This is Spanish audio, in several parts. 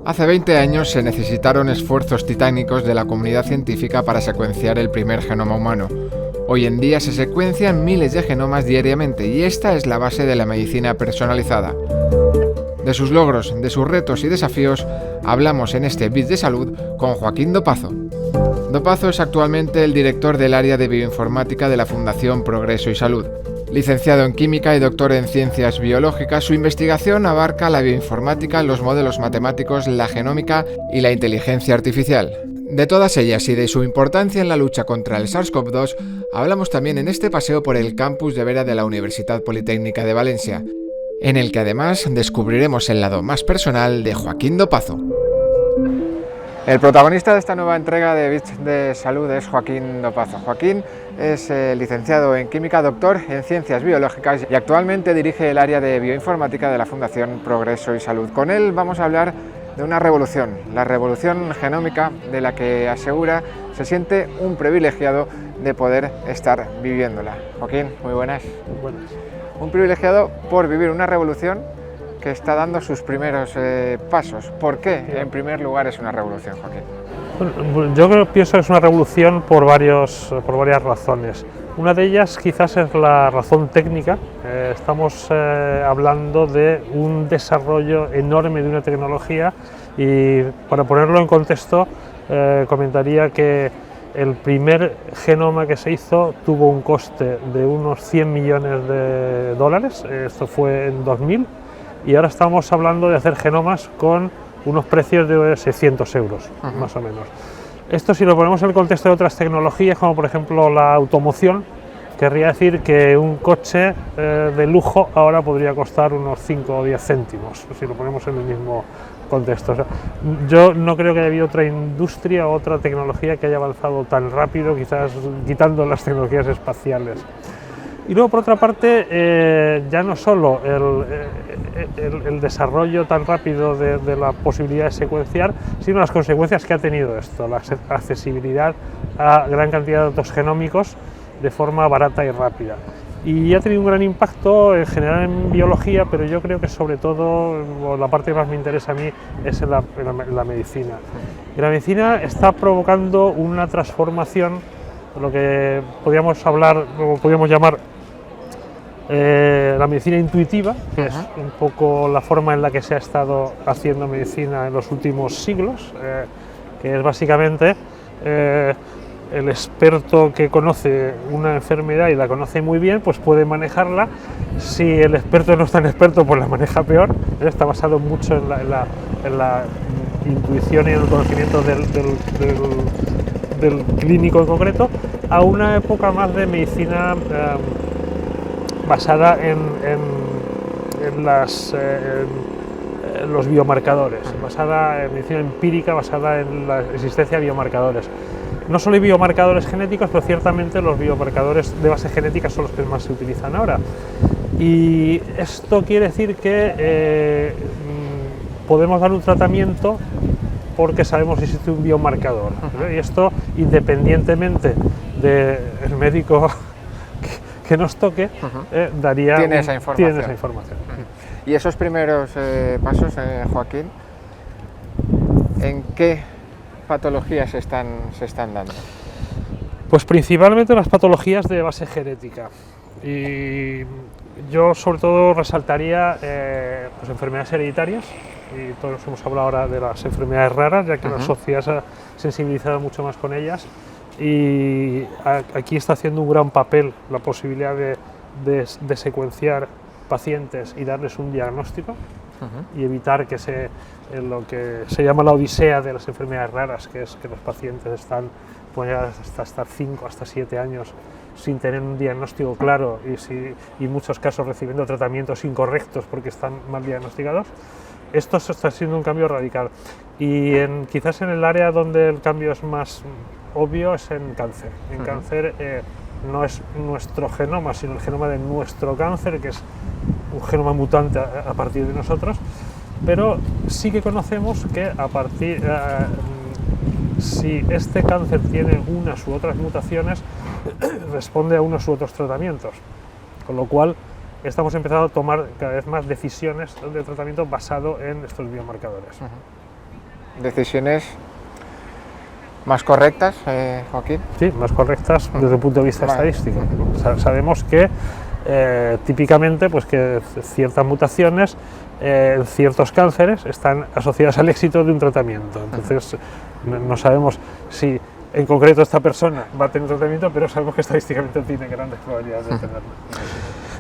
Hace 20 años se necesitaron esfuerzos titánicos de la comunidad científica para secuenciar el primer genoma humano. Hoy en día se secuencian miles de genomas diariamente y esta es la base de la medicina personalizada. De sus logros, de sus retos y desafíos, hablamos en este Bits de Salud con Joaquín Dopazo. Dopazo es actualmente el director del área de bioinformática de la Fundación Progreso y Salud. Licenciado en Química y doctor en Ciencias Biológicas, su investigación abarca la bioinformática, los modelos matemáticos, la genómica y la inteligencia artificial. De todas ellas y de su importancia en la lucha contra el SARS-CoV-2, hablamos también en este paseo por el campus de Vera de la Universidad Politécnica de Valencia, en el que además descubriremos el lado más personal de Joaquín Dopazo. El protagonista de esta nueva entrega de Bits de Salud es Joaquín Dopazo. Joaquín es licenciado en Química, doctor en Ciencias Biológicas y actualmente dirige el área de bioinformática de la Fundación Progreso y Salud. Con él vamos a hablar de una revolución, la revolución genómica de la que asegura se siente un privilegiado de poder estar viviéndola. Joaquín, muy buenas. Muy buenas. Un privilegiado por vivir una revolución que está dando sus primeros pasos. ¿Por qué, en primer lugar, es una revolución, Joaquín? Bueno, yo pienso que es una revolución por varias razones. Una de ellas quizás es la razón técnica. Estamos hablando de un desarrollo enorme de una tecnología y, para ponerlo en contexto, comentaría que el primer genoma que se hizo tuvo un coste de unos 100 millones de dólares, esto fue en 2000, y ahora estamos hablando de hacer genomas con unos precios de 600 euros, más o menos. Esto, si lo ponemos en el contexto de otras tecnologías, como por ejemplo la automoción, querría decir que un coche de lujo ahora podría costar unos 5 o 10 céntimos, si lo ponemos en el mismo contexto. O sea, yo no creo que haya habido otra industria o otra tecnología que haya avanzado tan rápido, quizás quitando las tecnologías espaciales. Y luego, por otra parte, ya no solo el desarrollo tan rápido de la posibilidad de secuenciar, sino las consecuencias que ha tenido esto, la accesibilidad a gran cantidad de datos genómicos de forma barata y rápida. Y ha tenido un gran impacto en general en biología, pero yo creo que sobre todo, la parte que más me interesa a mí, es en la medicina. Y la medicina está provocando una transformación, lo que podríamos hablar, o podríamos llamar la medicina intuitiva, que es un poco la forma en la que se ha estado haciendo medicina en los últimos siglos, que es básicamente el experto que conoce una enfermedad y la conoce muy bien, pues puede manejarla. Si el experto no es tan experto, pues la maneja peor. Está basado mucho en la intuición y en el conocimiento del clínico en concreto, a una época más de medicina basada en los biomarcadores, basada en medicina empírica, basada en la existencia de biomarcadores. No solo hay biomarcadores genéticos, pero ciertamente los biomarcadores de base genética son los que más se utilizan ahora. Y esto quiere decir que podemos dar un tratamiento porque sabemos si existe un biomarcador. Y esto, independientemente del médico que nos toque, tiene esa información. Y esos primeros pasos, Joaquín, ¿en qué patologías se están dando? Pues principalmente las patologías de base genética. Y yo sobre todo resaltaría pues enfermedades hereditarias, y todos hemos hablado ahora de las enfermedades raras, ya que la sociedad se ha sensibilizado mucho más con ellas. Y aquí está haciendo un gran papel la posibilidad de secuenciar pacientes y darles un diagnóstico y evitar que lo que se llama la odisea de las enfermedades raras, que es que los pacientes están hasta 5 hasta 7 años sin tener un diagnóstico claro y en muchos casos recibiendo tratamientos incorrectos porque están mal diagnosticados. Esto está siendo un cambio radical y quizás en el área donde el cambio es más obvio es en cáncer. En cáncer no es nuestro genoma, sino el genoma de nuestro cáncer, que es un genoma mutante a partir de nosotros, pero sí que conocemos que si este cáncer tiene unas u otras mutaciones, responde a unos u otros tratamientos, con lo cual estamos empezando a tomar cada vez más decisiones de tratamiento basado en estos biomarcadores. decisiones más correctas, Joaquín. Sí, más correctas desde el punto de vista estadístico. Sabemos que típicamente pues que ciertas mutaciones en ciertos cánceres están asociadas al éxito de un tratamiento. Entonces no sabemos si en concreto esta persona va a tener tratamiento, pero sabemos que estadísticamente tiene grandes probabilidades de tenerlo.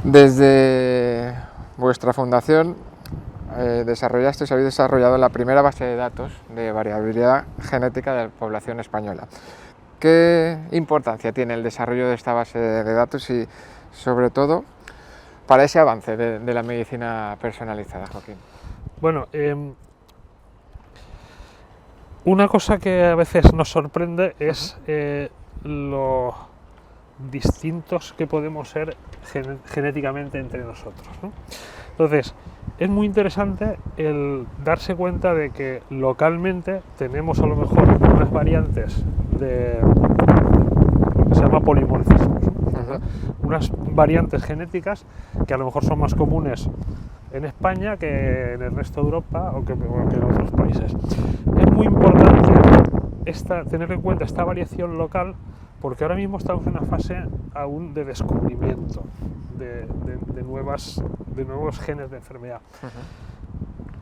Desde vuestra fundación habéis desarrollado la primera base de datos de variabilidad genética de la población española. ¿Qué importancia tiene el desarrollo de esta base de datos y, sobre todo, para ese avance de la medicina personalizada, Joaquín? Bueno, una cosa que a veces nos sorprende es lo distintos que podemos ser genéticamente entre nosotros, ¿no? Entonces, es muy interesante el darse cuenta de que localmente tenemos a lo mejor unas variantes de lo que se llama polimorfismo, ¿no? Unas variantes genéticas que a lo mejor son más comunes en España que en el resto de Europa o que en otros países. Es muy importante tener en cuenta esta variación local, porque ahora mismo estamos en una fase aún de descubrimiento de nuevos genes de enfermedad.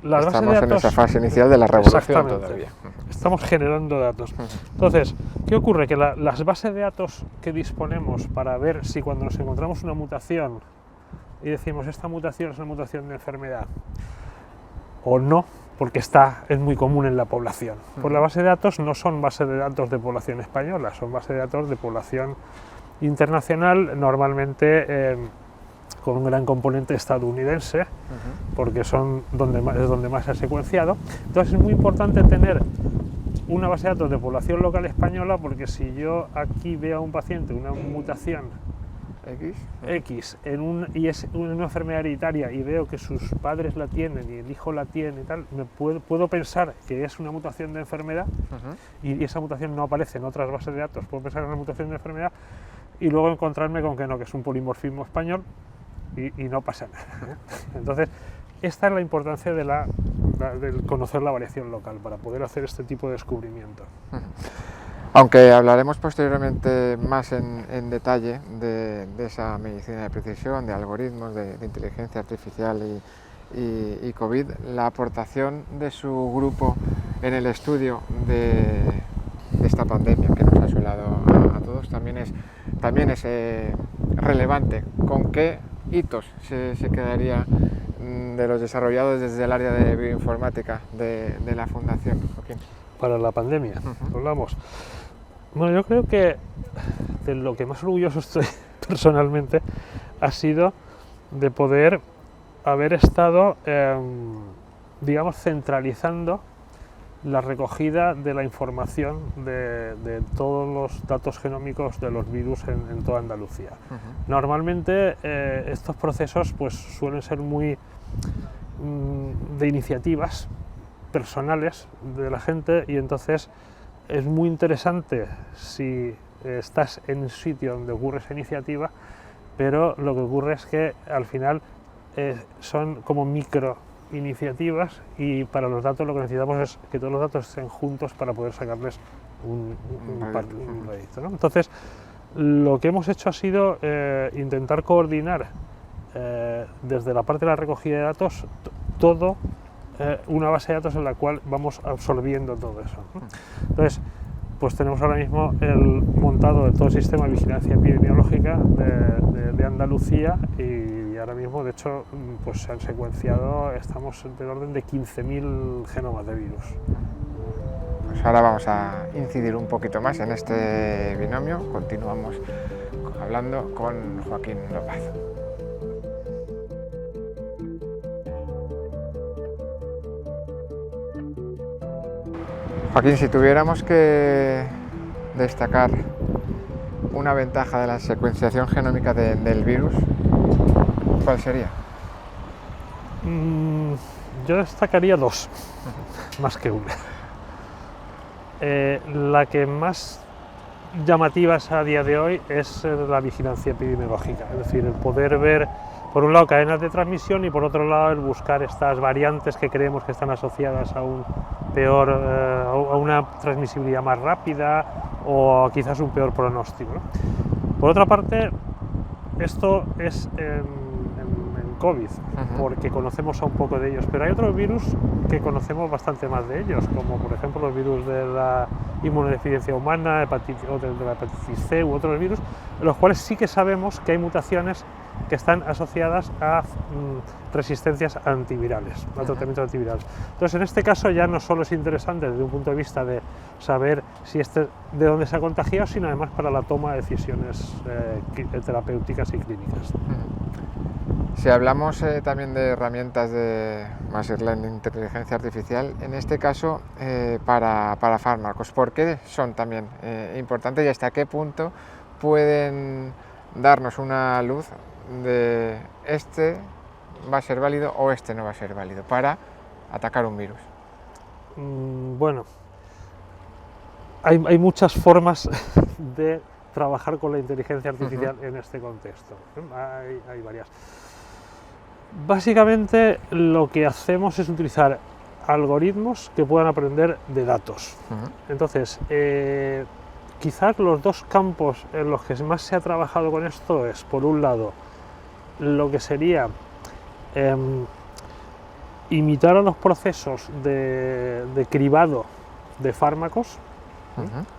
Estamos en esa fase inicial de la revolución todavía. Estamos generando datos. Entonces, ¿qué ocurre? Que las bases de datos que disponemos para ver si cuando nos encontramos una mutación y decimos esta mutación es una mutación de enfermedad o no, porque es muy común en la población. Pues la base de datos no son bases de datos de población española, son bases de datos de población internacional, normalmente con un gran componente estadounidense, porque es donde más se ha secuenciado. Entonces es muy importante tener una base de datos de población local española, porque si yo aquí veo a un paciente una mutación X y es una enfermedad hereditaria y veo que sus padres la tienen y el hijo la tiene y tal, puedo pensar que es una mutación de enfermedad y esa mutación no aparece en otras bases de datos, puedo pensar que es una mutación de enfermedad y luego encontrarme con que no, que es un polimorfismo español y no pasa nada. Entonces, esta es la importancia de conocer la variación local para poder hacer este tipo de descubrimiento. Aunque hablaremos posteriormente más en detalle de esa medicina de precisión, de algoritmos, de inteligencia artificial y COVID, la aportación de su grupo en el estudio de esta pandemia que nos ha asolado a todos también es relevante. ¿Con qué hitos se quedaría de los desarrollados desde el área de bioinformática de la Fundación, Joaquín? Para la pandemia, hablamos. Bueno, yo creo que de lo que más orgulloso estoy personalmente ha sido de poder haber estado, digamos, centralizando la recogida de la información de todos los datos genómicos de los virus en toda Andalucía. Normalmente estos procesos pues, suelen ser muy de iniciativas personales de la gente y entonces es muy interesante si estás en un sitio donde ocurre esa iniciativa, pero lo que ocurre es que al final son como micro iniciativas y para los datos lo que necesitamos es que todos los datos estén juntos para poder sacarles un rédito, ¿no? Entonces, lo que hemos hecho ha sido intentar coordinar desde la parte de la recogida de datos todo una base de datos en la cual vamos absorbiendo todo eso, ¿no? Entonces, pues tenemos ahora mismo el montado de todo el sistema de vigilancia epidemiológica de Andalucía y ahora mismo, de hecho, pues se han secuenciado, estamos del orden de 15.000 genomas de virus. Pues ahora vamos a incidir un poquito más en este binomio, continuamos hablando con Joaquín López. Joaquín, si tuviéramos que destacar una ventaja de la secuenciación genómica del virus, ¿cuál sería? Yo destacaría dos, más que una. La que más llamativa es a día de hoy es la vigilancia epidemiológica, es decir, el poder ver por un lado cadenas de transmisión y por otro lado el buscar estas variantes que creemos que están asociadas a un peor, a una transmisibilidad más rápida o quizás un peor pronóstico, ¿no? Por otra parte, esto es en COVID, porque conocemos un poco de ellos, pero hay otros virus que conocemos bastante más de ellos, como por ejemplo los virus de la inmunodeficiencia humana, o de la hepatitis C u otros virus, en los cuales sí que sabemos que hay mutaciones que están asociadas a resistencias antivirales, a tratamientos antivirales. Entonces, en este caso ya no solo es interesante desde un punto de vista de saber si de dónde se ha contagiado, sino además para la toma de decisiones terapéuticas y clínicas. Si hablamos también de herramientas de Machine Learning, inteligencia artificial, en este caso para fármacos, ¿por qué son también importantes y hasta qué punto pueden darnos una luz de este va a ser válido o este no va a ser válido para atacar un virus? Bueno, hay muchas formas de trabajar con la inteligencia artificial en este contexto. Hay varias. Básicamente lo que hacemos es utilizar algoritmos que puedan aprender de datos. Entonces, quizás los dos campos en los que más se ha trabajado con esto es, por un lado, lo que sería imitar a los procesos de cribado de fármacos,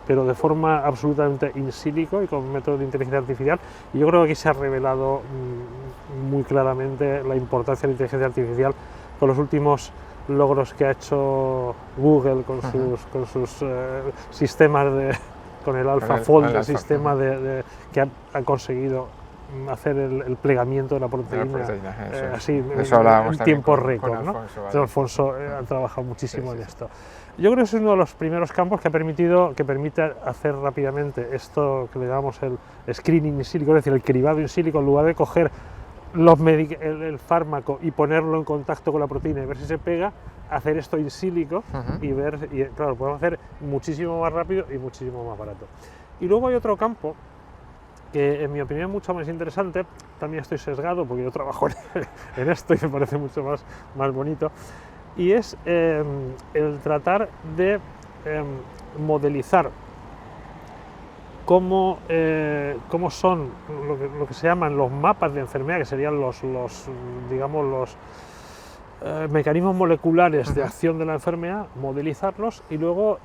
pero de forma absolutamente in silico y con métodos de inteligencia artificial. Y yo creo que aquí se ha revelado muy claramente la importancia de la inteligencia artificial con los últimos logros que ha hecho Google con sus sistemas con el AlphaFold, el sistema que ha conseguido hacer el plegamiento de la proteína, así en tiempo récord, ¿no? Alfonso ha trabajado muchísimo en esto. Yo creo que es uno de los primeros campos que permite hacer rápidamente esto que le llamamos el screening in silico, es decir, el cribado in silico, en lugar de coger el fármaco y ponerlo en contacto con la proteína y ver si se pega, hacer esto in silico y claro, podemos hacer muchísimo más rápido y muchísimo más barato. Y luego hay otro campo que en mi opinión es mucho más interesante, también estoy sesgado porque yo trabajo en esto y me parece mucho más bonito, y es el tratar de modelizar cómo son lo que se llaman los mapas de enfermedad, que serían los mecanismos moleculares de acción de la enfermedad, modelizarlos y luego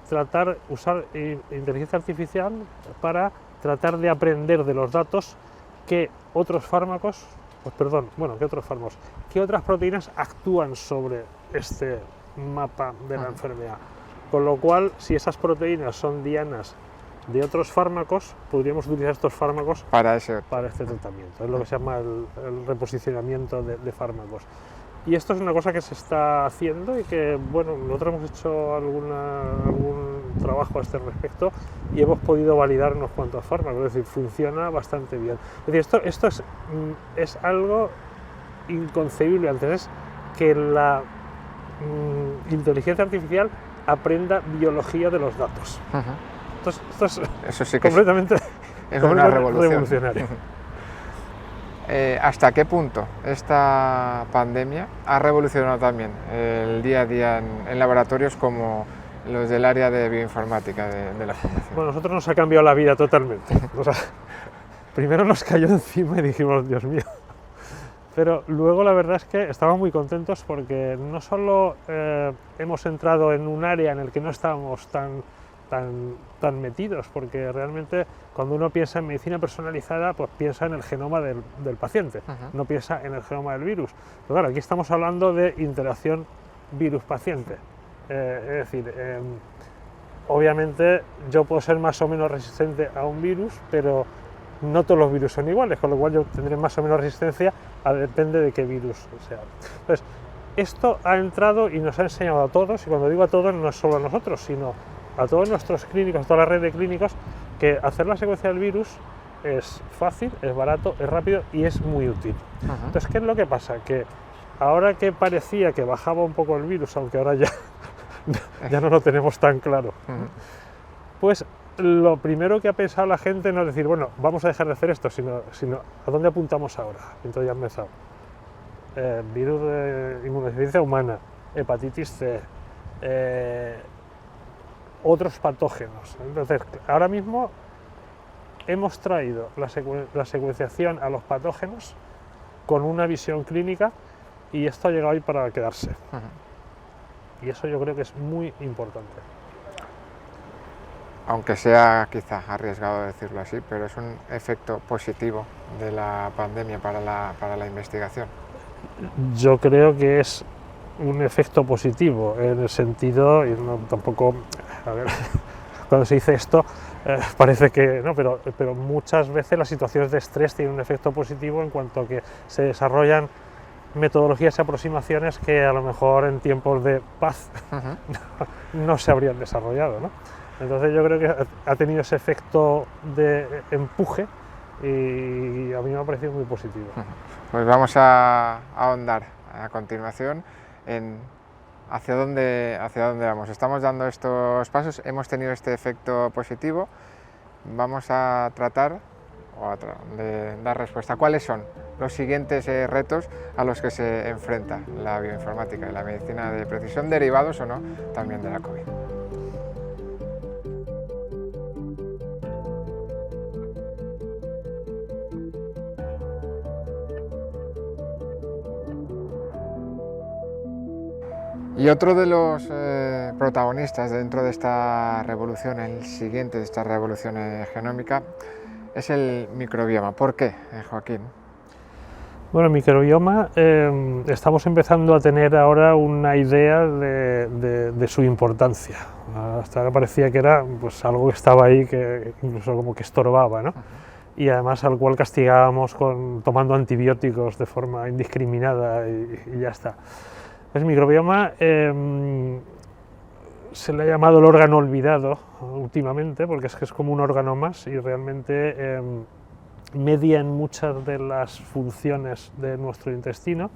usar inteligencia artificial para tratar de aprender de los datos qué otras proteínas actúan sobre este mapa de la enfermedad. Con lo cual, si esas proteínas son dianas de otros fármacos, podríamos utilizar estos fármacos para este tratamiento. Es lo que se llama el reposicionamiento de fármacos. Y esto es una cosa que se está haciendo y que, bueno, nosotros hemos hecho algún trabajo a este respecto y hemos podido validar unos cuantos fármacos, es decir, funciona bastante bien. Es decir, esto es algo inconcebible antes, que la inteligencia artificial aprenda biología de los datos. Entonces, eso sí que completamente es una revolucionario. ¿Hasta qué punto esta pandemia ha revolucionado también el día a día en laboratorios como los del área de bioinformática de la Fundación? Bueno, a nosotros nos ha cambiado la vida totalmente. O sea, primero nos cayó encima y dijimos, Dios mío. Pero luego la verdad es que estamos muy contentos porque no solo hemos entrado en un área en el que no estábamos tan metidos, porque realmente cuando uno piensa en medicina personalizada, pues piensa en el genoma del paciente, no piensa en el genoma del virus. Pero claro, aquí estamos hablando de interacción virus-paciente. Es decir, obviamente yo puedo ser más o menos resistente a un virus, pero no todos los virus son iguales, con lo cual yo tendré más o menos resistencia, depende de qué virus sea. Entonces, esto ha entrado y nos ha enseñado a todos, y cuando digo a todos no es solo a nosotros, sino a todos nuestros clínicos, a toda la red de clínicos, que hacer la secuencia del virus es fácil, es barato, es rápido y es muy útil. Entonces, ¿qué es lo que pasa? Que ahora que parecía que bajaba un poco el virus, aunque ahora ya no lo tenemos tan claro, pues lo primero que ha pensado la gente no es decir, bueno, vamos a dejar de hacer esto, sino ¿a dónde apuntamos ahora? Entonces ya han empezado. virus de inmunodeficiencia humana, hepatitis C, otros patógenos. Entonces, ahora mismo hemos traído la secuenciación a los patógenos con una visión clínica y esto ha llegado ahí para quedarse. Y eso yo creo que es muy importante. Aunque sea quizá arriesgado decirlo así, pero es un efecto positivo de la pandemia para la investigación. Yo creo que es un efecto positivo en el sentido, y no, tampoco, a ver, cuando se dice esto parece que no, pero muchas veces las situaciones de estrés tienen un efecto positivo en cuanto a que se desarrollan metodologías y aproximaciones que a lo mejor en tiempos de paz no se habrían desarrollado, ¿no? Entonces yo creo que ha tenido ese efecto de empuje y a mí me ha parecido muy positivo. Pues vamos a ahondar a continuación en hacia dónde vamos. Estamos dando estos pasos, hemos tenido este efecto positivo, vamos a tratar de dar respuesta. ¿Cuáles son los siguientes retos a los que se enfrenta la bioinformática y la medicina de precisión, derivados o no también de la COVID? Y otro de los protagonistas dentro de esta revolución, el siguiente de esta revolución genómica, es el microbioma. ¿Por qué, Joaquín? Bueno, el microbioma estamos empezando a tener ahora una idea de su importancia. Hasta ahora parecía que era pues, algo que estaba ahí, que incluso como que estorbaba, ¿no? Y además al cual castigábamos tomando antibióticos de forma indiscriminada y ya está. El microbioma se le ha llamado el órgano olvidado últimamente, porque es que es como un órgano más y realmente media en muchas de las funciones de nuestro intestino.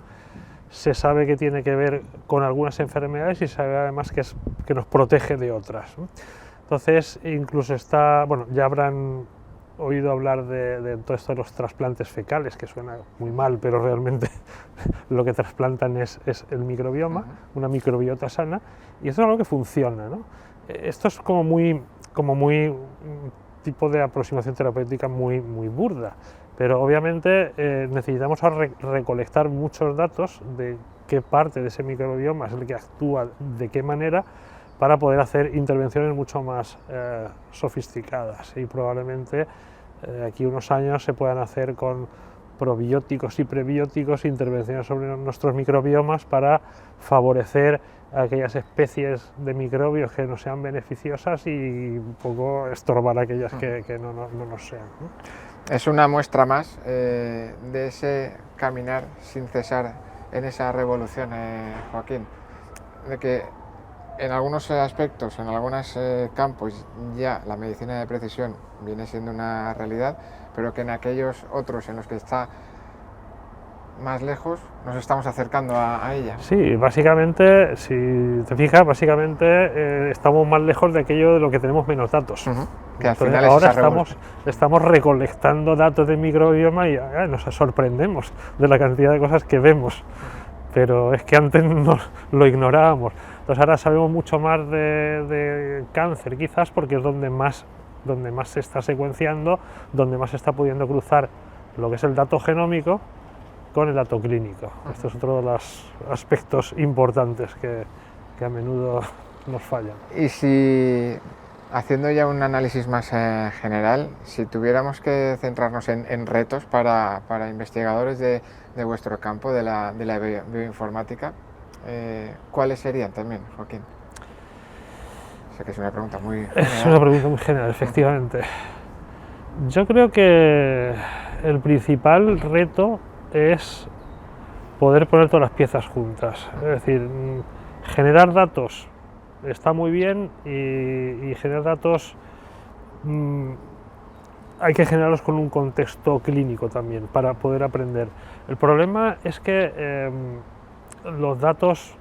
Se sabe que tiene que ver con algunas enfermedades y se sabe además que nos protege de otras, ¿no? Entonces, incluso bueno, ya habrán oído hablar de todo esto de los trasplantes fecales, que suena muy mal, pero realmente lo que trasplantan es el microbioma, una microbiota sana, y esto es algo que funciona, ¿no? Esto es como muy tipo de aproximación terapéutica muy burda, pero obviamente necesitamos recolectar muchos datos de qué parte de ese microbioma es el que actúa de qué manera para poder hacer intervenciones mucho más sofisticadas y probablemente aquí unos años se puedan hacer con probióticos y prebióticos intervenciones sobre nuestros microbiomas para favorecer aquellas especies de microbios que nos sean beneficiosas y un poco estorbar aquellas que no nos sean, ¿no? Es una muestra más de ese caminar sin cesar en esa revolución, Joaquín, de que en algunos aspectos, en algunos campos ya la medicina de precisión viene siendo una realidad, pero que en aquellos otros en los que está más lejos nos estamos acercando a ella. Sí, básicamente, si te fijas, estamos más lejos de aquello de lo que tenemos menos datos. Que al Entonces, final ahora estamos recolectando datos de microbioma y nos sorprendemos de la cantidad de cosas que vemos, pero es que antes lo ignorábamos. Entonces ahora sabemos mucho más de cáncer, quizás porque es donde más se está secuenciando, donde más se está pudiendo cruzar lo que es el dato genómico con el dato clínico. Este es otro de los aspectos importantes que a menudo nos fallan. Y si, haciendo ya un análisis más general, si tuviéramos que centrarnos en retos para investigadores de vuestro campo, de la bioinformática, ¿cuáles serían también, Joaquín? Sé que es una pregunta muy general. Es una pregunta muy general, efectivamente. Yo creo que el principal reto es poder poner todas las piezas juntas. Es decir, generar datos está muy bien y generar datos hay que generarlos con un contexto clínico también para poder aprender. El problema es que los datos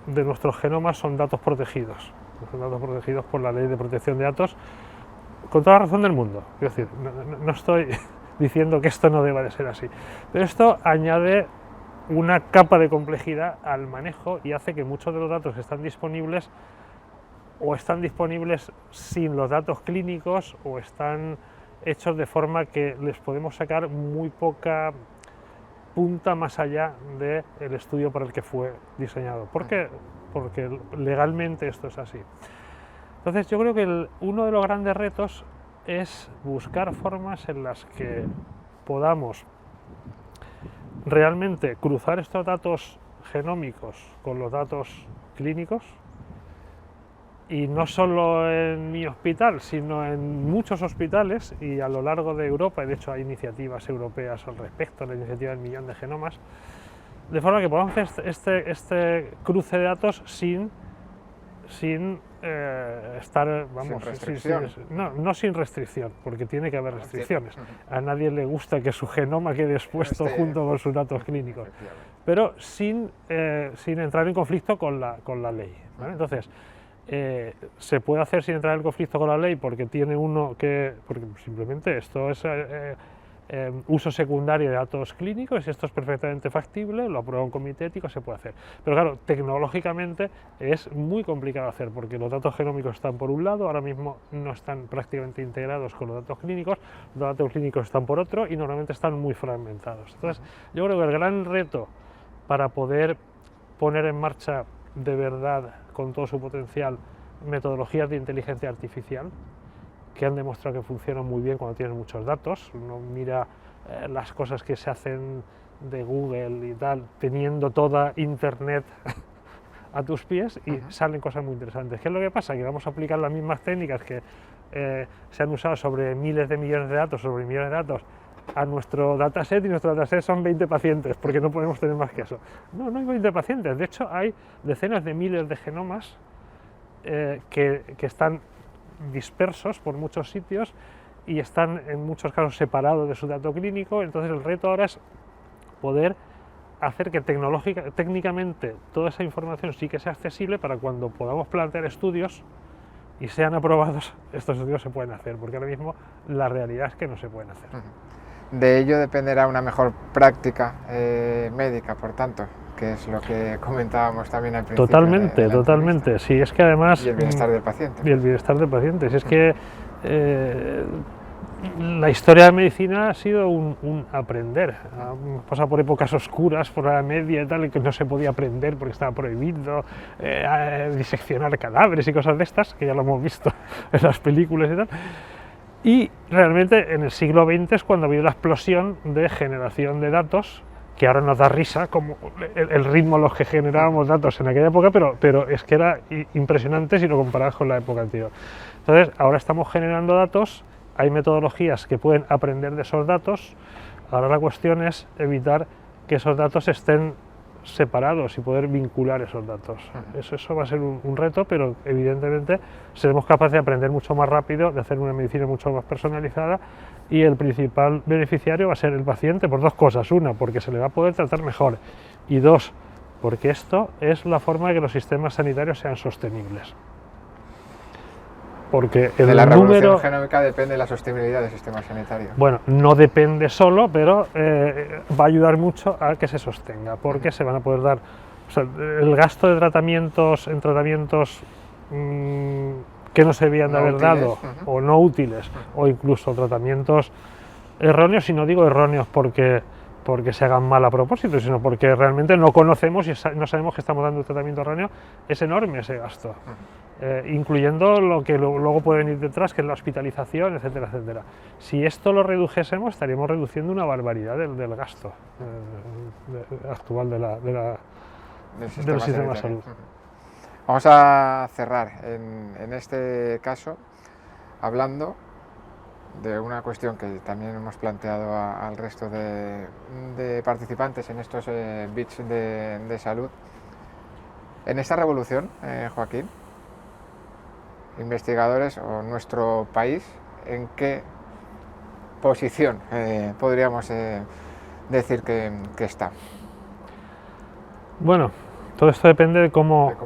de nuestros genomas son datos protegidos por la Ley de Protección de Datos, con toda la razón del mundo. Es decir, no estoy diciendo que esto no deba de ser así, pero esto añade una capa de complejidad al manejo y hace que muchos de los datos que están disponibles o están disponibles sin los datos clínicos o están hechos de forma que les podemos sacar muy poca punta más allá del estudio para el que fue diseñado. ¿Por qué? Porque legalmente esto es así. Entonces yo creo que uno de los grandes retos es buscar formas en las que podamos realmente cruzar estos datos genómicos con los datos clínicos, y no solo en mi hospital, sino en muchos hospitales y a lo largo de Europa, y de hecho hay iniciativas europeas al respecto, la iniciativa del millón de genomas, de forma que podamos hacer este cruce de datos sin estar, vamos, sin restricción. No sin restricción, porque tiene que haber restricciones. A nadie le gusta que su genoma quede expuesto junto con sus datos clínicos, pero sin entrar en conflicto con la ley, ¿vale? Entonces, se puede hacer sin entrar en conflicto con la ley porque porque simplemente esto es uso secundario de datos clínicos y esto es perfectamente factible, lo aprueba un comité ético, se puede hacer. Pero claro, tecnológicamente es muy complicado hacer porque los datos genómicos están por un lado, ahora mismo no están prácticamente integrados con los datos clínicos están por otro y normalmente están muy fragmentados. Entonces, yo creo que el gran reto para poder poner en marcha de verdad, con todo su potencial, metodologías de inteligencia artificial que han demostrado que funcionan muy bien cuando tienen muchos datos. Uno mira las cosas que se hacen de Google y tal, teniendo toda Internet a tus pies y salen cosas muy interesantes. ¿Qué es lo que pasa? Que vamos a aplicar las mismas técnicas que se han usado sobre miles de millones de datos, sobre millones de datos, a nuestro dataset, y nuestro dataset son 20 pacientes, porque no podemos tener más que eso. No hay 20 pacientes, de hecho hay decenas de miles de genomas que están dispersos por muchos sitios y están en muchos casos separados de su dato clínico. Entonces el reto ahora es poder hacer que técnicamente toda esa información sí que sea accesible para cuando podamos plantear estudios y sean aprobados, estos estudios se pueden hacer, porque ahora mismo la realidad es que no se pueden hacer. De ello dependerá una mejor práctica médica, por tanto, que es lo que comentábamos también al principio. Totalmente. Sí, es que además... Y el bienestar del paciente. Y el bienestar del paciente. Si es que la historia de medicina ha sido un aprender. Hemos pasado por épocas oscuras, por la Edad Media y tal, que no se podía aprender porque estaba prohibido, diseccionar cadáveres y cosas de estas, que ya lo hemos visto en las películas y tal. Y realmente en el siglo XX es cuando ha habido la explosión de generación de datos, que ahora nos da risa como el ritmo a los que generábamos datos en aquella época, pero es que era impresionante si lo comparamos con la época anterior. Entonces, ahora estamos generando datos, hay metodologías que pueden aprender de esos datos, ahora la cuestión es evitar que esos datos estén separados y poder vincular esos datos. Eso va a ser un reto, pero evidentemente seremos capaces de aprender mucho más rápido, de hacer una medicina mucho más personalizada, y el principal beneficiario va a ser el paciente por dos cosas: una, porque se le va a poder tratar mejor, y dos, porque esto es la forma de que los sistemas sanitarios sean sostenibles. Porque de la revolución genómica depende la sostenibilidad del sistema sanitario. Bueno, no depende solo, pero va a ayudar mucho a que se sostenga, porque se van a poder dar, o sea, el gasto de tratamientos en tratamientos que no se debían de haber dado, o no útiles, o incluso tratamientos erróneos, y no digo erróneos porque se hagan mal a propósito, sino porque realmente no conocemos y no sabemos que estamos dando un tratamiento erróneo, es enorme ese gasto. Incluyendo lo que luego puede venir detrás, que es la hospitalización, etcétera, etcétera. Si esto lo redujésemos, estaríamos reduciendo una barbaridad del gasto actual del sistema de salud. Vamos a cerrar en este caso hablando de una cuestión que también hemos planteado al resto de participantes en estos bits de salud. En esta revolución, Joaquín, investigadores o nuestro país, ¿en qué posición podríamos decir que está? Bueno, todo esto depende de cómo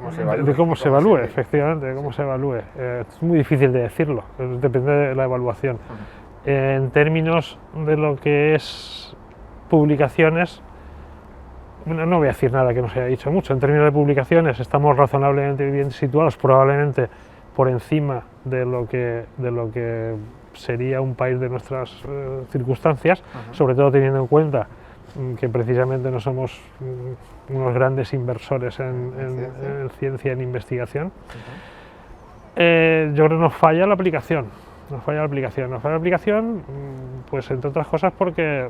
se evalúe, efectivamente, de cómo se evalúe. Es muy difícil de decirlo, depende de la evaluación. En términos de lo que es publicaciones, bueno, no voy a decir nada que no se haya dicho mucho. En términos de publicaciones estamos razonablemente bien situados, probablemente por encima de lo que sería un país de nuestras circunstancias, sobre todo teniendo en cuenta que precisamente no somos unos grandes inversores en ciencia y en investigación. Yo creo que nos falla la aplicación. Nos falla la aplicación, pues entre otras cosas porque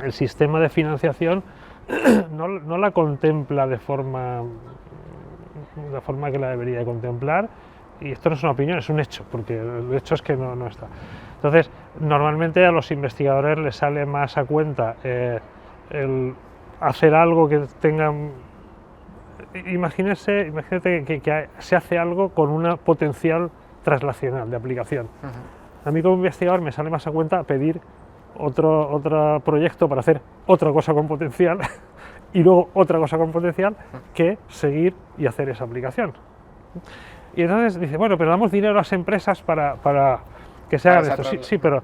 el sistema de financiación no la contempla de forma que la debería contemplar, y esto no es una opinión, es un hecho, porque el hecho es que no está. Entonces, normalmente a los investigadores les sale más a cuenta el hacer algo que tenga... Imagínate que se hace algo con una potencial traslacional de aplicación. A mí como investigador me sale más a cuenta pedir otro proyecto para hacer otra cosa con potencial y luego otra cosa con potencial que seguir y hacer esa aplicación. Y entonces dice, bueno, pero damos dinero a las empresas para que se hagan esto. Sí, pero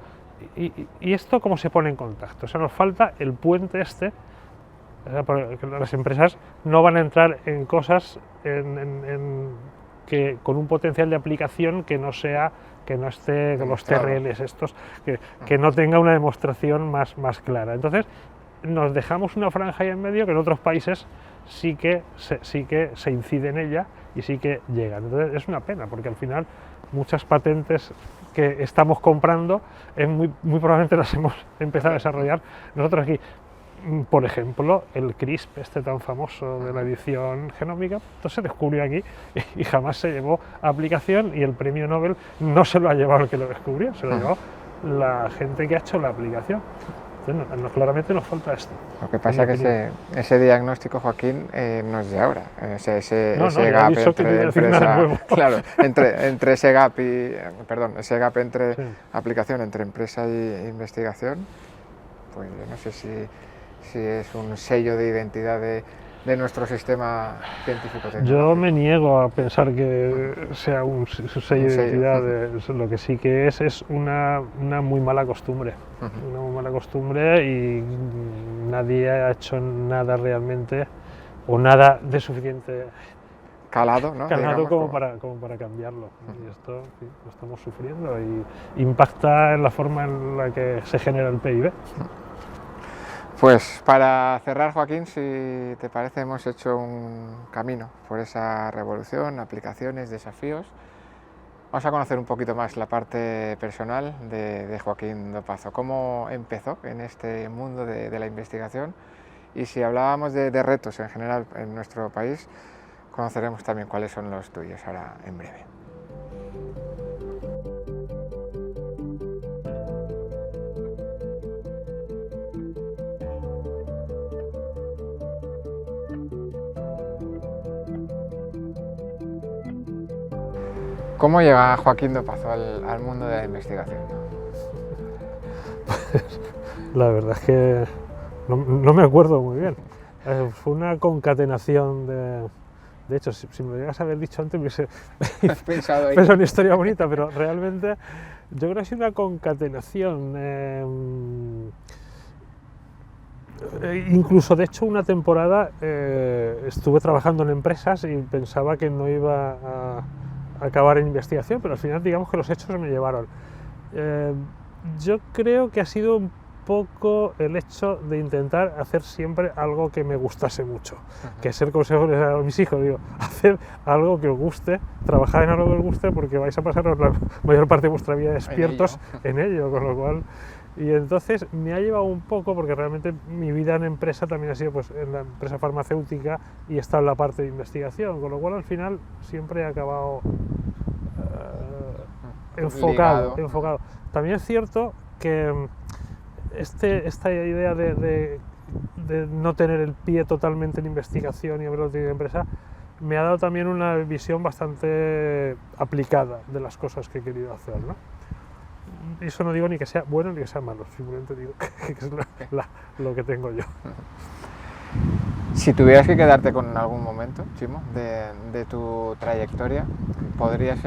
¿y esto cómo se pone en contacto? O sea, nos falta el puente este. Las empresas no van a entrar en cosas que con un potencial de aplicación que no esté con los TRLs estos, que no tenga una demostración más clara. Entonces nos dejamos una franja ahí en medio que en otros países sí que se incide en ella y sí que llegan. Entonces es una pena, porque al final muchas patentes que estamos comprando muy probablemente las hemos empezado a desarrollar nosotros aquí. Por ejemplo, el CRISP, este tan famoso de la edición genómica, entonces se descubrió aquí y jamás se llevó a aplicación, y el premio Nobel no se lo ha llevado el que lo descubrió, se lo llevó la gente que ha hecho la aplicación. Entonces, claramente nos falta esto. Lo que pasa es que ese diagnóstico, Joaquín, no es de ahora. Ese gap entre empresa, claro, entre ese gap entre aplicación, entre empresa e investigación, pues yo no sé si es un sello de identidad de nuestro sistema científico-tecnológico. Yo me niego a pensar que sea un sello de identidad. Lo que sí que es una muy mala costumbre. Una muy mala costumbre, y nadie ha hecho nada realmente, o nada de suficiente calado, ¿no? como para cambiarlo. Y esto lo estamos sufriendo y impacta en la forma en la que se genera el PIB. Pues para cerrar, Joaquín, si te parece, hemos hecho un camino por esa revolución, aplicaciones, desafíos. Vamos a conocer un poquito más la parte personal de Joaquín Dopazo. ¿Cómo empezó en este mundo de la investigación? Y si hablábamos de retos en general en nuestro país, conoceremos también cuáles son los tuyos ahora en breve. ¿Cómo llega Joaquín Dopazo al mundo de la investigación? Pues, la verdad es que no me acuerdo muy bien. Fue una concatenación de hecho, si me lo llegas a haber dicho antes, me hubiese pensado en una historia bonita, pero realmente yo creo que ha sido una concatenación. Incluso, de hecho, una temporada estuve trabajando en empresas y pensaba que no iba a acabar en investigación, pero al final digamos que los hechos me llevaron. Yo creo que ha sido un poco el hecho de intentar hacer siempre algo que me gustase mucho, que es el consejo que les he dado a mis hijos, digo, hacer algo que os guste, trabajar en algo que os guste, porque vais a pasar la mayor parte de vuestra vida despiertos en ello, con lo cual... Y entonces me ha llevado un poco, porque realmente mi vida en empresa también ha sido pues en la empresa farmacéutica y he estado en la parte de investigación, con lo cual al final siempre he acabado enfocado. También es cierto que esta idea de no tener el pie totalmente en investigación y haberlo tenido en empresa me ha dado también una visión bastante aplicada de las cosas que he querido hacer, ¿no? Y eso no digo ni que sea bueno ni que sea malo, simplemente digo que es lo que tengo yo. Si tuvieras que quedarte con algún momento, Chimo, de tu trayectoria, ¿podrías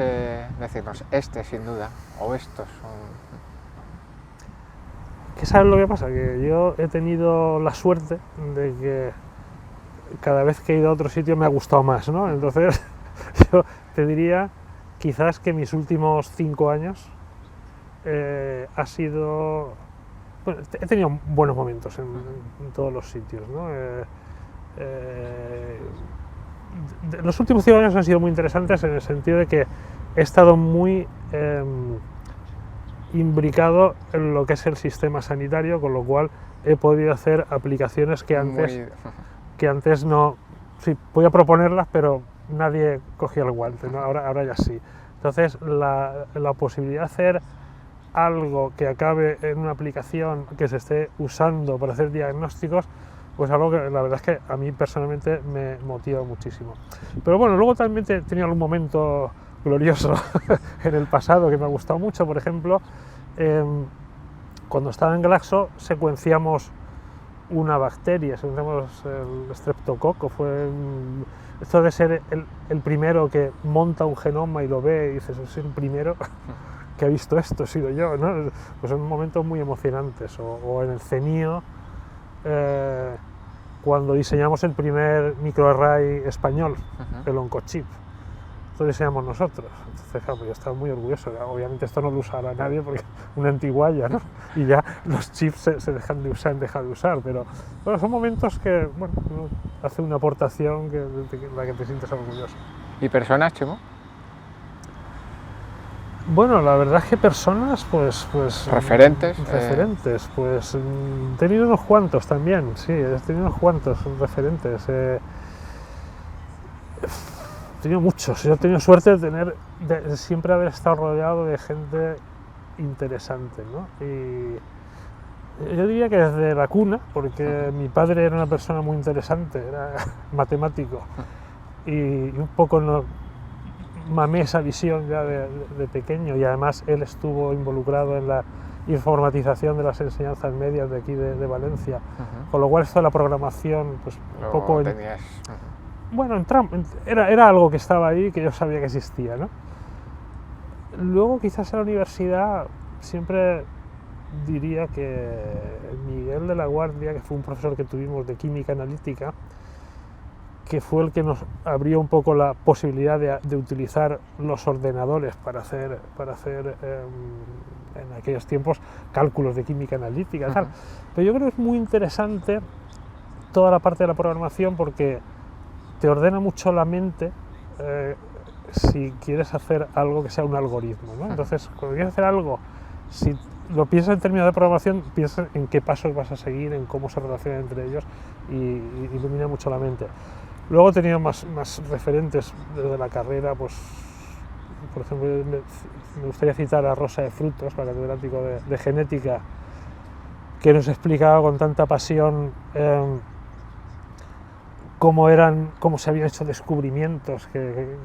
decirnos este sin duda o estos son...? ¿Qué sabes lo que pasa? Que yo he tenido la suerte de que cada vez que he ido a otro sitio me ha gustado más, ¿no? Entonces, yo te diría quizás que mis últimos 5 años ha sido... Bueno, he tenido buenos momentos en todos los sitios, ¿no? Los últimos 5 años han sido muy interesantes en el sentido de que he estado muy imbricado en lo que es el sistema sanitario, con lo cual he podido hacer aplicaciones que antes no... Sí, podía proponerlas, pero nadie cogía el guante, ¿no? Ahora ya sí. Entonces, la posibilidad de hacer algo que acabe en una aplicación que se esté usando para hacer diagnósticos, pues algo que la verdad es que a mí personalmente me motiva muchísimo. Pero bueno, luego también he tenido algún momento glorioso en el pasado que me ha gustado mucho. Por ejemplo, cuando estaba en Glaxo secuenciamos una bacteria, secuenciamos el Streptococcus. Esto de ser el primero que monta un genoma y lo ve y dices, soy el primero que ha visto esto, he sido yo, ¿no? Pues son momentos muy emocionantes. O en el CENIO, cuando diseñamos el primer microarray español, el Oncochip, esto diseñamos nosotros. Entonces, claro, yo estaba muy orgulloso. Obviamente esto no lo usará nadie porque una antiguaya, ¿no? Y ya los chips se dejan de usar, pero bueno, son momentos que, bueno, hace una aportación de la que te sientes orgulloso. ¿Y personas, Chimo? Bueno, la verdad es que personas, pues referentes, pues he tenido unos cuantos también, sí, he tenido unos cuantos referentes. He tenido muchos. Yo he tenido suerte de siempre haber estado rodeado de gente interesante, ¿no? Y yo diría que desde la cuna, porque mi padre era una persona muy interesante, era matemático, y un poco no mamé esa visión ya de pequeño, y además él estuvo involucrado en la informatización de las enseñanzas medias de aquí de Valencia, con lo cual esto de la programación, pues un poco... Bueno, era algo que estaba ahí, que yo sabía que existía, ¿no? Luego, quizás en la universidad, siempre diría que Miguel de la Guardia, que fue un profesor que tuvimos de química analítica, que fue el que nos abrió un poco la posibilidad de utilizar los ordenadores para hacer en aquellos tiempos cálculos de química analítica, tal. Pero yo creo que es muy interesante toda la parte de la programación, porque te ordena mucho la mente si quieres hacer algo que sea un algoritmo, ¿no? Entonces, cuando quieres hacer algo, si lo piensas en términos de programación, piensas en qué pasos vas a seguir, en cómo se relacionan entre ellos, y ilumina mucho la mente. Luego he tenido más referentes desde la carrera, pues, por ejemplo, me gustaría citar a Rosa de Frutos, la catedrático de genética, que nos explicaba con tanta pasión cómo se habían hecho descubrimientos.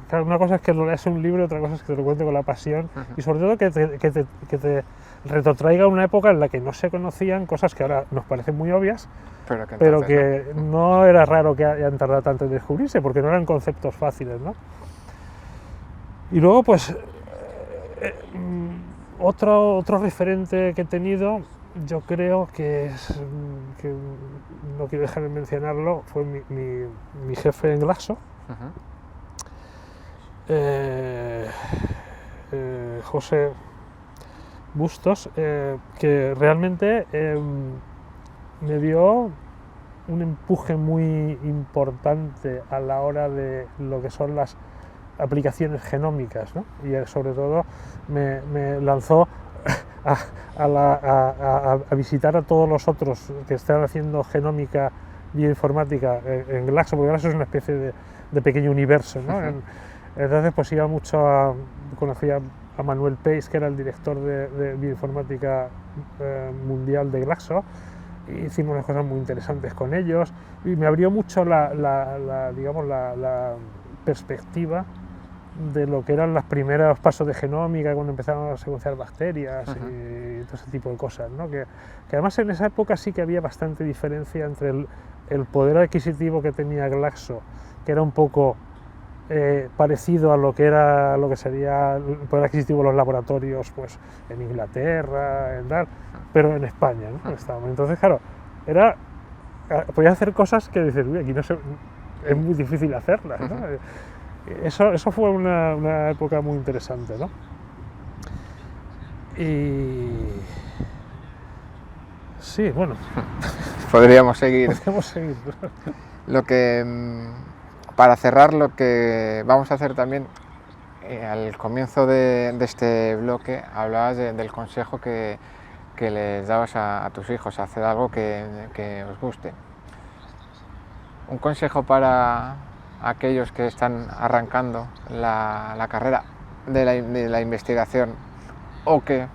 Claro, una cosa es que lo leas en un libro, otra cosa es que te lo cuente con la pasión, y sobre todo que te retrotraiga una época en la que no se conocían cosas que ahora nos parecen muy obvias, pero que no era raro que hayan tardado tanto en descubrirse, porque no eran conceptos fáciles, ¿no? Y luego, pues, otro referente que he tenido, yo creo que no quiero dejar de mencionarlo, fue mi jefe en Glaxo, José Bustos, que realmente me dio un empuje muy importante a la hora de lo que son las aplicaciones genómicas, ¿no? Y sobre todo me lanzó a visitar a todos los otros que están haciendo genómica bioinformática en Glaxo, porque Glaxo es una especie de pequeño universo, ¿no? Entonces, pues iba mucho conocía a Manuel Peis, que era el director de bioinformática mundial de Glaxo, y hicimos unas cosas muy interesantes con ellos, y me abrió mucho la perspectiva de lo que eran los primeros pasos de genómica, cuando empezaron a secuenciar bacterias y todo ese tipo de cosas, ¿no? Que además en esa época sí que había bastante diferencia entre el poder adquisitivo que tenía Glaxo, que era un poco parecido a lo que sería el poder adquisitivo de los laboratorios, pues en Inglaterra, en tal, pero en España, ¿no? Entonces, claro, podía hacer cosas que dices, uy, aquí es muy difícil hacerlas, ¿no? Eso fue una época muy interesante, ¿no? Y sí, bueno, Podríamos seguir. podemos seguir. Lo que, para cerrar, lo que vamos a hacer también, al comienzo de este bloque, hablabas del consejo que les dabas a tus hijos, hacer algo que os guste. Un consejo para aquellos que están arrancando la carrera de la investigación o que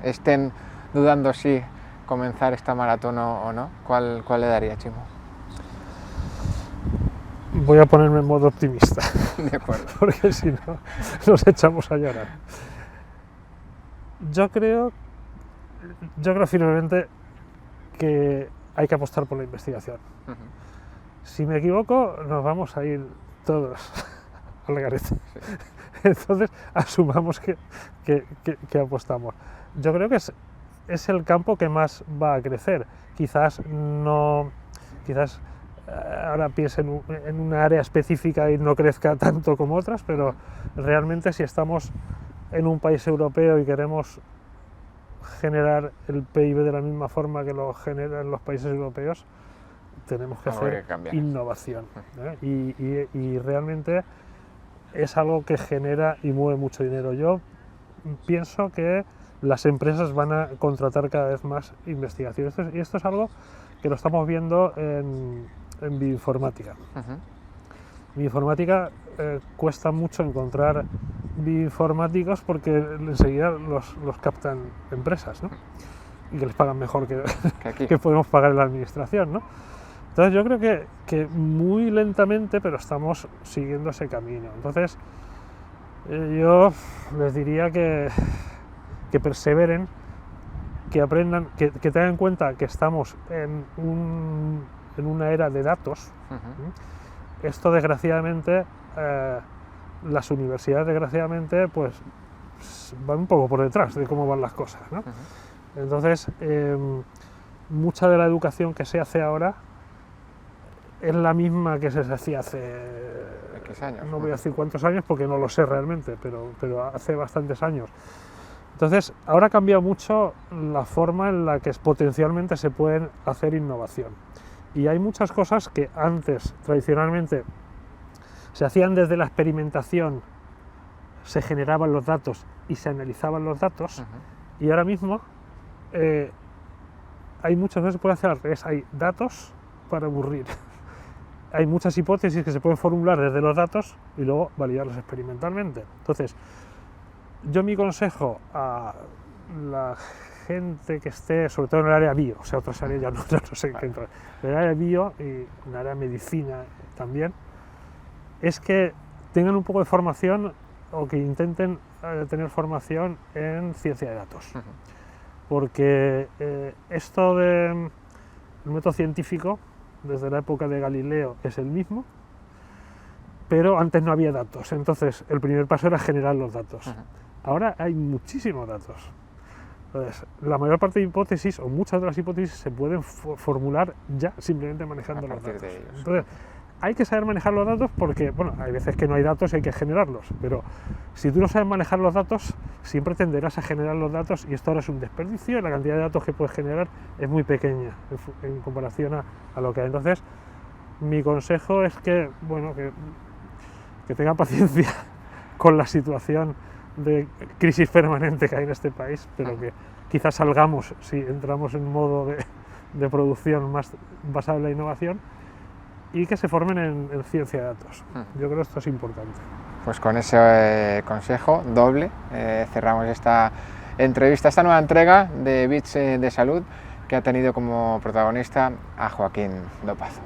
estén dudando si comenzar esta maratón o no, ¿cuál le daría, Chimo? Voy a ponerme en modo optimista, De acuerdo. porque si no nos echamos a llorar. Yo creo firmemente que hay que apostar por la investigación. Si me equivoco, nos vamos a ir todos al garete. Sí. Entonces, asumamos que apostamos. Yo creo que es el campo que más va a crecer. Quizás ahora piense en una área específica y no crezca tanto como otras, pero realmente si estamos en un país europeo y queremos generar el PIB de la misma forma que lo generan los países europeos, tenemos que hacer innovación, ¿eh? Y realmente es algo que genera y mueve mucho dinero. Yo pienso que las empresas van a contratar cada vez más investigación, y esto es algo que lo estamos viendo en bioinformática. Bioinformática cuesta mucho encontrar bioinformáticos porque enseguida los captan empresas, ¿no? Y que les pagan mejor que podemos pagar en la administración, ¿no? Entonces yo creo que muy lentamente, pero estamos siguiendo ese camino. Entonces yo les diría que perseveren, que aprendan, que tengan en cuenta que estamos en una era de datos. Esto desgraciadamente, las universidades desgraciadamente pues van un poco por detrás de cómo van las cosas, ¿no? Entonces mucha de la educación que se hace ahora es la misma que se hacía hace X años. No voy a decir cuántos años porque no lo sé realmente, pero hace bastantes años. Entonces, ahora ha cambiado mucho la forma en la que potencialmente se pueden hacer innovación. Y hay muchas cosas que antes, tradicionalmente, se hacían desde la experimentación, se generaban los datos y se analizaban los datos, y ahora mismo hay muchas veces que se puede hacer al revés, hay datos para aburrir. Hay muchas hipótesis que se pueden formular desde los datos y luego validarlas experimentalmente. Entonces, yo mi consejo a la gente que esté, sobre todo en el área bio, o sea, otras áreas ya no sé qué entrar, en el área bio y en el área medicina también, es que tengan un poco de formación o que intenten tener formación en ciencia de datos. Porque esto del método científico, desde la época de Galileo, es el mismo, pero antes no había datos, entonces el primer paso era generar los datos. Ahora hay muchísimos datos. Entonces, la mayor parte de hipótesis, o muchas de las hipótesis, se pueden formular ya simplemente manejando los datos. Entonces, hay que saber manejar los datos porque, bueno, hay veces que no hay datos y hay que generarlos, pero si tú no sabes manejar los datos, siempre tenderás a generar los datos y esto ahora es un desperdicio y la cantidad de datos que puedes generar es muy pequeña en comparación a lo que hay. Entonces, mi consejo es que, bueno, que tengan paciencia con la situación de crisis permanente que hay en este país, pero que quizás salgamos, si entramos en modo de producción más basada en la innovación, y que se formen en ciencia de datos. Yo creo que esto es importante. Pues con ese consejo doble cerramos esta entrevista, esta nueva entrega de Bits de Salud, que ha tenido como protagonista a Joaquín Dopazo.